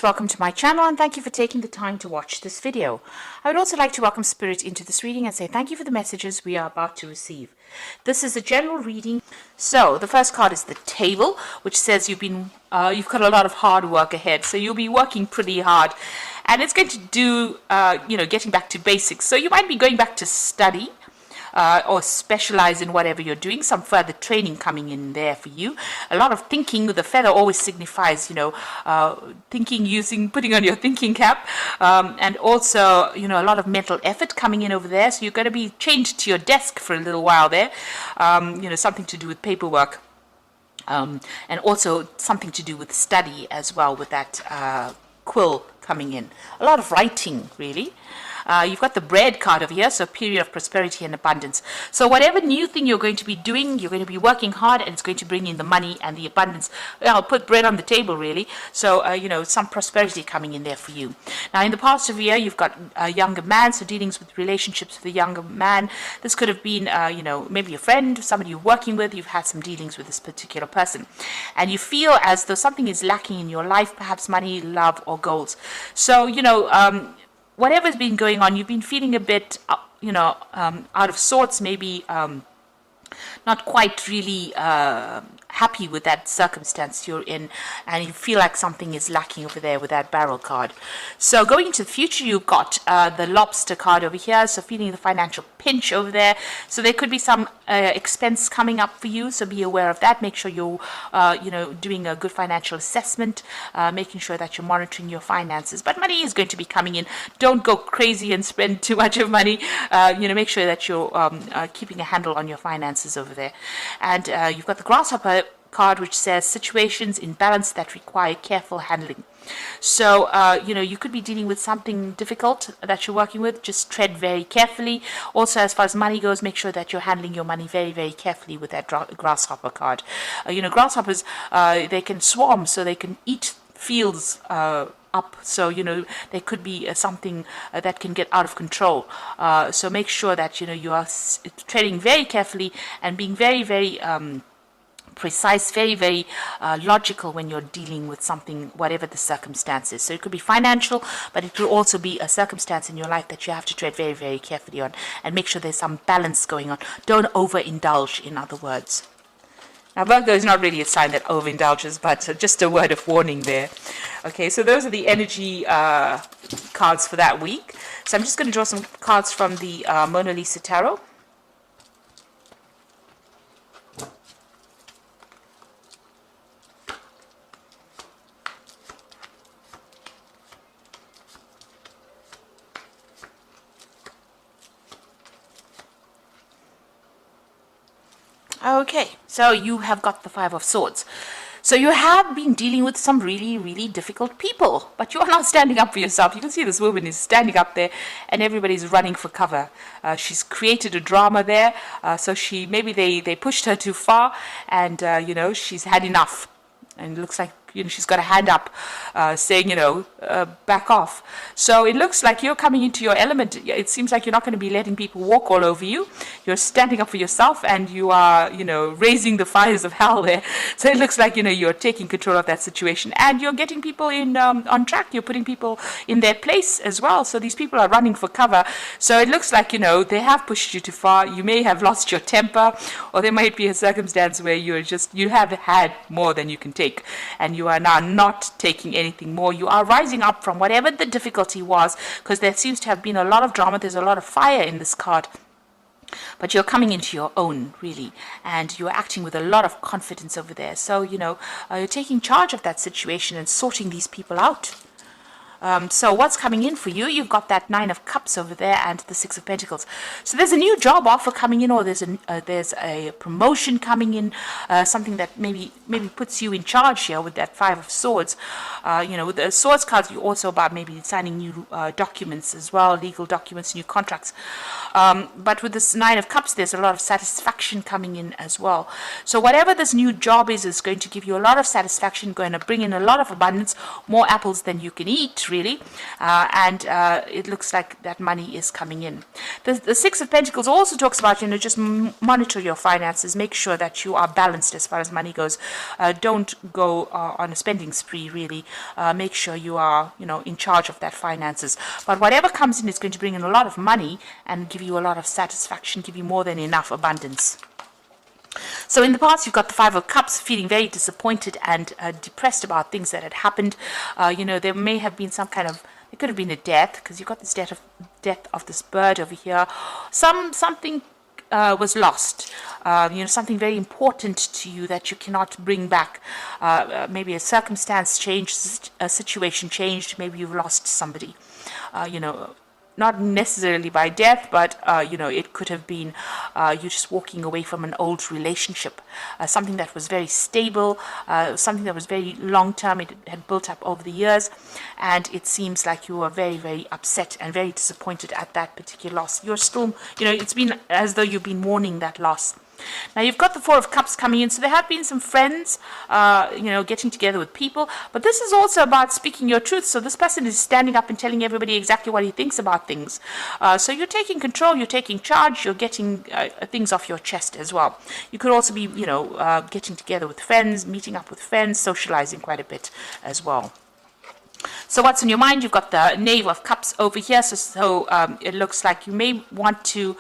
Welcome to my channel and thank you for taking the time to watch this video. I would also like to welcome Spirit into this reading and say thank you for the messages we are about to receive. This is a general reading. So the first card is the Table, which says you've got a lot of hard work ahead. So you'll be working pretty hard and it's going to do, getting back to basics. So you might be going back to study. Or specialize in whatever you're doing, some further training coming in there for you. A lot of thinking. The feather always signifies, thinking, putting on your thinking cap, and also, a lot of mental effort coming in over there. So you're going to be chained to your desk for a little while there, something to do with paperwork. And also something to do with study as well with that quill coming in. A lot of writing, really. You've got the Bread card over here, so period of prosperity and abundance. So whatever new thing you're going to be doing, you're going to be working hard and it's going to bring in the money and the abundance. I'll put bread on the table, really. So, some prosperity coming in there for you. Now, in the past of the year, you've got a younger man, so dealings with relationships with a younger man. This could have been, maybe a friend, somebody you're working with. You've had some dealings with this particular person. And you feel as though something is lacking in your life, perhaps money, love, or goals. So, whatever's been going on, you've been feeling a bit, out of sorts, maybe not quite really happy with that circumstance you're in, and you feel like something is lacking over there with that Barrel card. So going into the future, you've got the Lobster card over here, so feeling the financial pinch over there. So there could be some expense coming up for you, so be aware of that. Make sure you're, doing a good financial assessment, making sure that you're monitoring your finances. But money is going to be coming in. Don't go crazy and spend too much of money. Make sure that you're keeping a handle on your finances over there. And you've got the Grasshopper card, which says situations in balance that require careful handling. So, you could be dealing with something difficult that you're working with. Just tread very carefully. Also, as far as money goes, make sure that you're handling your money very, very carefully with that Grasshopper card. Grasshoppers, they can swarm, so they can eat fields up. So, there could be something that can get out of control. So make sure that, you are treading very carefully and being very, very precise, very, very logical when you're dealing with something, whatever the circumstances. So it could be financial, but it could also be a circumstance in your life that you have to tread very, very carefully on and make sure there's some balance going on. Don't overindulge, in other words. Now, Virgo is not really a sign that overindulges, but just a word of warning there. Okay, so those are the energy cards for that week. So I'm just going to draw some cards from the Mona Lisa Tarot. Okay, so you have got the Five of Swords. So you have been dealing with some really, really difficult people, but you are not standing up for yourself. You can see this woman is standing up there and everybody's running for cover. She's created a drama there, so maybe they pushed her too far and, she's had enough. And it looks like she's got a hand up saying, back off. So it looks like you're coming into your element. It seems like you're not going to be letting people walk all over you. You're standing up for yourself and you are, raising the fires of hell there. So it looks like, you're taking control of that situation and you're getting people in on track. You're putting people in their place as well. So these people are running for cover. So it looks like, they have pushed you too far. You may have lost your temper, or there might be a circumstance where you have had more than you can take. And you are now not taking anything more. You are rising up from whatever the difficulty was, because there seems to have been a lot of drama. There's a lot of fire in this card. But you're coming into your own, really, and you're acting with a lot of confidence over there. So, you're taking charge of that situation and sorting these people out. So what's coming in for you? You've got that Nine of Cups over there and the Six of Pentacles. So there's a new job offer coming in, or there's a promotion coming in, something that maybe puts you in charge here with that Five of Swords. With the Swords cards, you also about maybe signing new documents as well, legal documents, new contracts. But with this Nine of Cups, there's a lot of satisfaction coming in as well. So whatever this new job is going to give you a lot of satisfaction, going to bring in a lot of abundance, more apples than you can eat, news, really, and it looks like that money is coming in. The Six of Pentacles also talks about, just monitor your finances, make sure that you are balanced as far as money goes. Don't go on a spending spree, really. Make sure you are, in charge of that finances. But whatever comes in is going to bring in a lot of money and give you a lot of satisfaction, give you more than enough abundance. So in the past, you've got the Five of Cups, feeling very disappointed and depressed about things that had happened. There may have been some kind of, it could have been a death, because you've got this death of this bird over here. Something was lost, something very important to you that you cannot bring back. Maybe a circumstance changed, a situation changed, maybe you've lost somebody, not necessarily by death, but, it could have been you just walking away from an old relationship, something that was very stable, something that was very long-term. It had built up over the years, and it seems like you were very, very upset and very disappointed at that particular loss. You're still, it's been as though you've been mourning that loss. Now you've got the Four of Cups coming in, so there have been some friends, getting together with people, but this is also about speaking your truth. So this person is standing up and telling everybody exactly what he thinks about things. So you're taking control, you're taking charge, you're getting things off your chest as well. You could also be, getting together with friends, meeting up with friends, socializing quite a bit as well. So what's on your mind? You've got the Knave of Cups over here. So it looks like you may want to,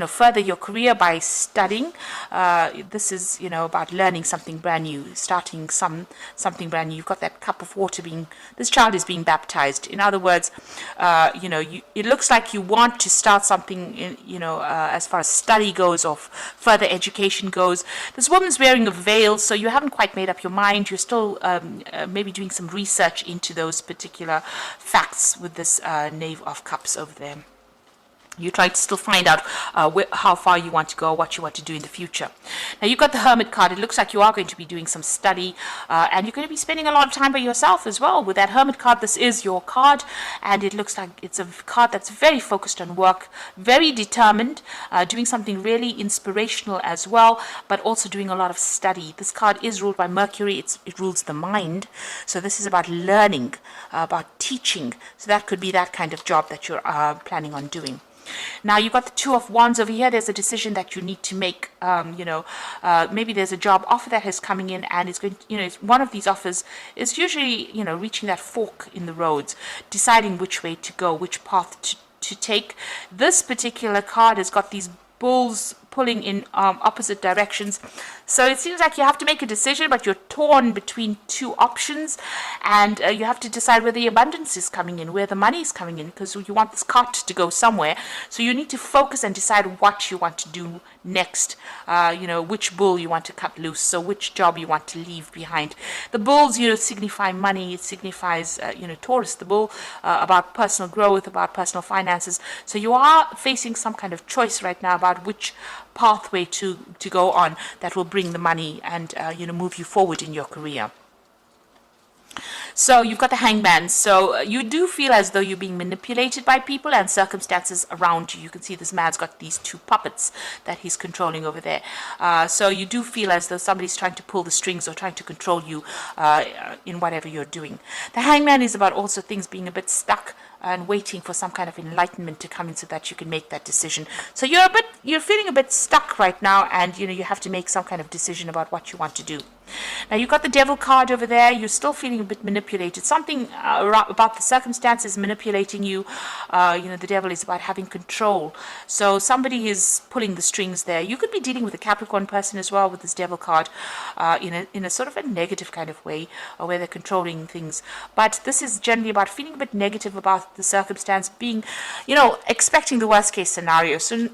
further your career by studying. This is, about learning something brand new, starting something brand new. You've got that cup of water this child is being baptized. In other words, it looks like you want to start something, as far as study goes or further education goes. This woman's wearing a veil, so you haven't quite made up your mind. You're still maybe doing some research into those particular facts with this Knave of Cups over there. You try to still find out how far you want to go, what you want to do in the future. Now you've got the Hermit card. It looks like you are going to be doing some study, and you're going to be spending a lot of time by yourself as well. With that Hermit card, this is your card, and it looks like it's a card that's very focused on work, very determined, doing something really inspirational as well, but also doing a lot of study. This card is ruled by Mercury. It rules the mind. So this is about learning, about teaching. So that could be that kind of job that you're planning on doing. Now you've got the Two of Wands over here. There's a decision that you need to make. Maybe there's a job offer that is coming in, and it's going to, one of these offers is usually, reaching that fork in the roads, deciding which way to go, which path to take. This particular card has got these bulls pulling in opposite directions. So it seems like you have to make a decision, but you're torn between two options, and you have to decide where the abundance is coming in, where the money is coming in, because you want this cart to go somewhere. So you need to focus and decide what you want to do next, which bull you want to cut loose, so which job you want to leave behind. The bulls, signify money. It signifies, Taurus, the bull, about personal growth, about personal finances. So you are facing some kind of choice right now about which pathway to go on that will bring the money and move you forward in your career. So you've got the Hangman. So you do feel as though you're being manipulated by people and circumstances around you. You can see this man's got these two puppets that he's controlling over there. So you do feel as though somebody's trying to pull the strings or trying to control you in whatever you're doing. The Hangman is about also things being a bit stuck and waiting for some kind of enlightenment to come in so that you can make that decision. So you're feeling a bit stuck right now, and you have to make some kind of decision about what you want to do. Now you've got the Devil card over there. You're still feeling a bit manipulated. Something about the circumstances manipulating you. The Devil is about having control. So somebody is pulling the strings there. You could be dealing with a Capricorn person as well with this Devil card, in a sort of a negative kind of way, where they're controlling things. But this is generally about feeling a bit negative about the circumstance, being, expecting the worst case scenario. So,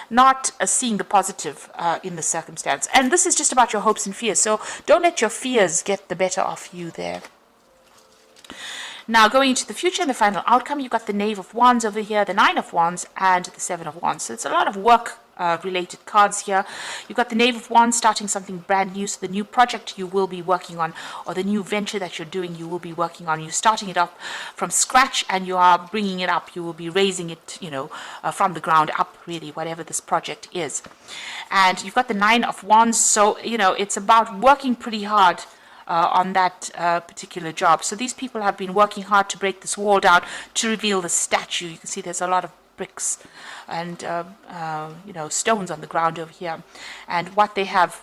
not seeing the positive in the circumstance. And this is just about your hopes and fears. So don't let your fears get the better of you there. Now, going into the future and the final outcome, you've got the Knave of Wands over here, the Nine of Wands, and the Seven of Wands. So it's a lot of work related cards here. You've got the Knave of Wands, starting something brand new. So the new project you will be working on, or the new venture that you're doing, you will be working on. You're starting it up from scratch, and you are bringing it up. You will be raising it, from the ground up, really, whatever this project is. And you've got the Nine of Wands. So, it's about working pretty hard on that particular job. So these people have been working hard to break this wall down to reveal the statue. You can see there's a lot of bricks and stones on the ground over here, and what they have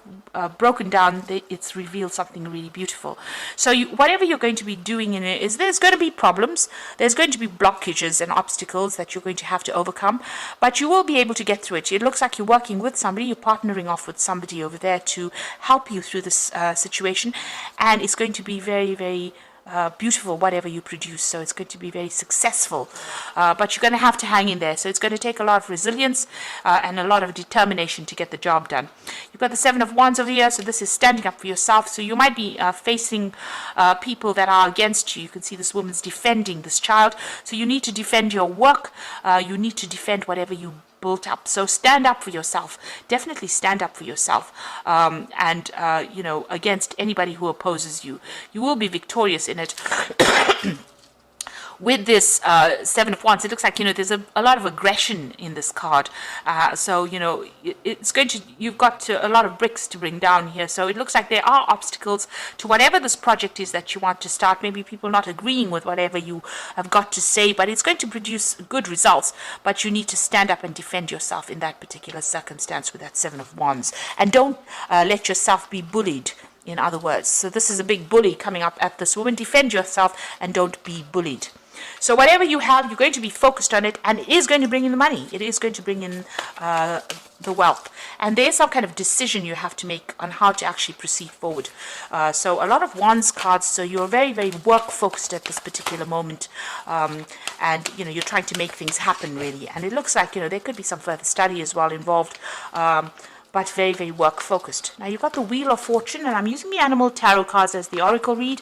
broken down, it's revealed something really beautiful. So whatever you're going to be doing in it, there's going to be problems, there's going to be blockages and obstacles that you're going to have to overcome, but you will be able to get through it. It looks like you're working with somebody, you're partnering off with somebody over there to help you through this situation, and it's going to be very, very beautiful, whatever you produce. So it's going to be very successful, but you're going to have to hang in there. So it's going to take a lot of resilience and a lot of determination to get the job done. You've got the Seven of Wands over here, so this is standing up for yourself. So you might be facing people that are against you. You can see this woman's defending this child, so you need to defend your work, you need to defend whatever you built up. So stand up for yourself. Definitely stand up for yourself, and against anybody who opposes you. You will be victorious in it. With this Seven of Wands, it looks like there's a lot of aggression in this card. So it's going to, you've got a lot of bricks to bring down here. So it looks like there are obstacles to whatever this project is that you want to start. Maybe people not agreeing with whatever you have got to say, but it's going to produce good results. But you need to stand up and defend yourself in that particular circumstance with that Seven of Wands, and don't let yourself be bullied. In other words, so this is a big bully coming up at this woman. Defend yourself and don't be bullied. So whatever you have, you're going to be focused on it, and it is going to bring in the money. It is going to bring in the wealth. And there's some kind of decision you have to make on how to actually proceed forward. So a lot of Wands cards, so you're very, very work-focused at this particular moment. And, you're trying to make things happen, really. And it looks like, there could be some further study as well involved. But very, very work-focused. Now, you've got the Wheel of Fortune, and I'm using the Animal Tarot cards as the Oracle read.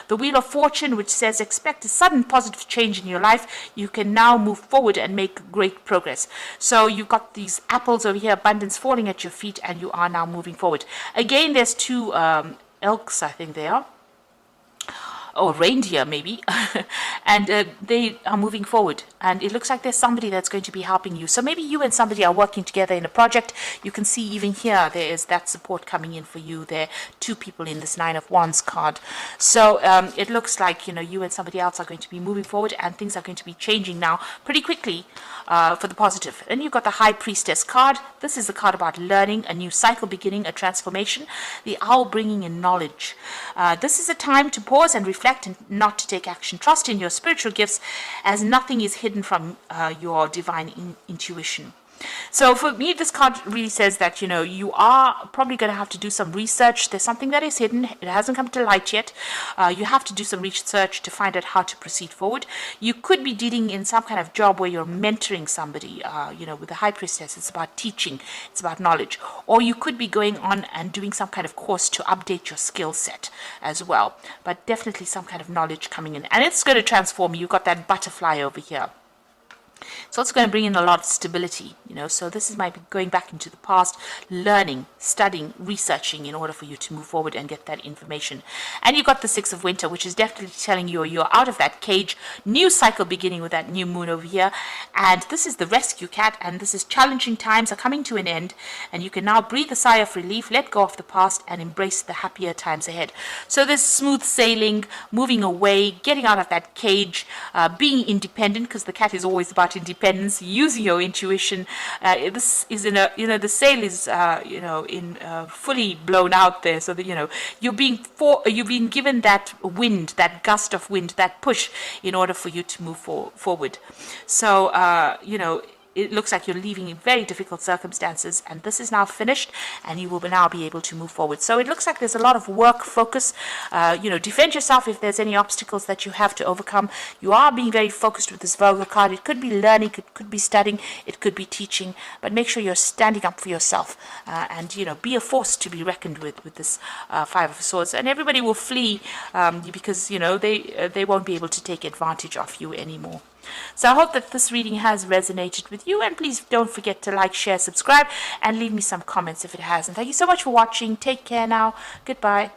The Wheel of Fortune, which says, expect a sudden positive change in your life. You can now move forward and make great progress. So you've got these apples over here, abundance falling at your feet, and you are now moving forward. Again, there's two elks, I think they are. Or reindeer maybe, and they are moving forward, and it looks like there's somebody that's going to be helping you. So maybe you and somebody are working together in a project. You can see even here there is that support coming in for you. There are two people in this Nine of Wands card. So it looks like you and somebody else are going to be moving forward, and things are going to be changing now pretty quickly for the positive. Then you've got the High Priestess card. This is the card about learning, a new cycle beginning, a transformation. The Owl bringing in knowledge. This is a time to pause and reflect and not to take action. Trust in your spiritual gifts, as nothing is hidden from your divine intuition. So for me, this card really says that, you are probably going to have to do some research. There's something that is hidden. It hasn't come to light yet. You have to do some research to find out how to proceed forward. You could be dealing in some kind of job where you're mentoring somebody. With the High Priestess, it's about teaching. It's about knowledge. Or you could be going on and doing some kind of course to update your skill set as well. But definitely some kind of knowledge coming in. And it's going to transform you. You've got that butterfly over here. So it's going to bring in a lot of stability, so this is maybe going back into the past, learning, studying, researching in order for you to move forward and get that information. And you've got the Six of Winter, which is definitely telling you you're out of that cage, new cycle beginning with that new moon over here. And this is the Rescue Cat, and this is challenging times are coming to an end, and you can now breathe a sigh of relief, let go of the past, and embrace the happier times ahead. So there's smooth sailing, moving away, getting out of that cage, being independent, because the cat is always about independence, using your intuition. This is in a, the sail is, in fully blown out there, so that, you've been given that wind, that gust of wind, that push in order for you to move forward. So, it looks like you're leaving in very difficult circumstances, and this is now finished, and you will now be able to move forward. So it looks like there's a lot of work focus. Defend yourself if there's any obstacles that you have to overcome. You are being very focused with this Virgo card. It could be learning, it could be studying, it could be teaching, but make sure you're standing up for yourself, and be a force to be reckoned with this Five of Swords. And everybody will flee because they won't be able to take advantage of you anymore. So I hope that this reading has resonated with you, and please don't forget to like, share, subscribe, and leave me some comments if it has. And thank you so much for watching. Take care now. Goodbye.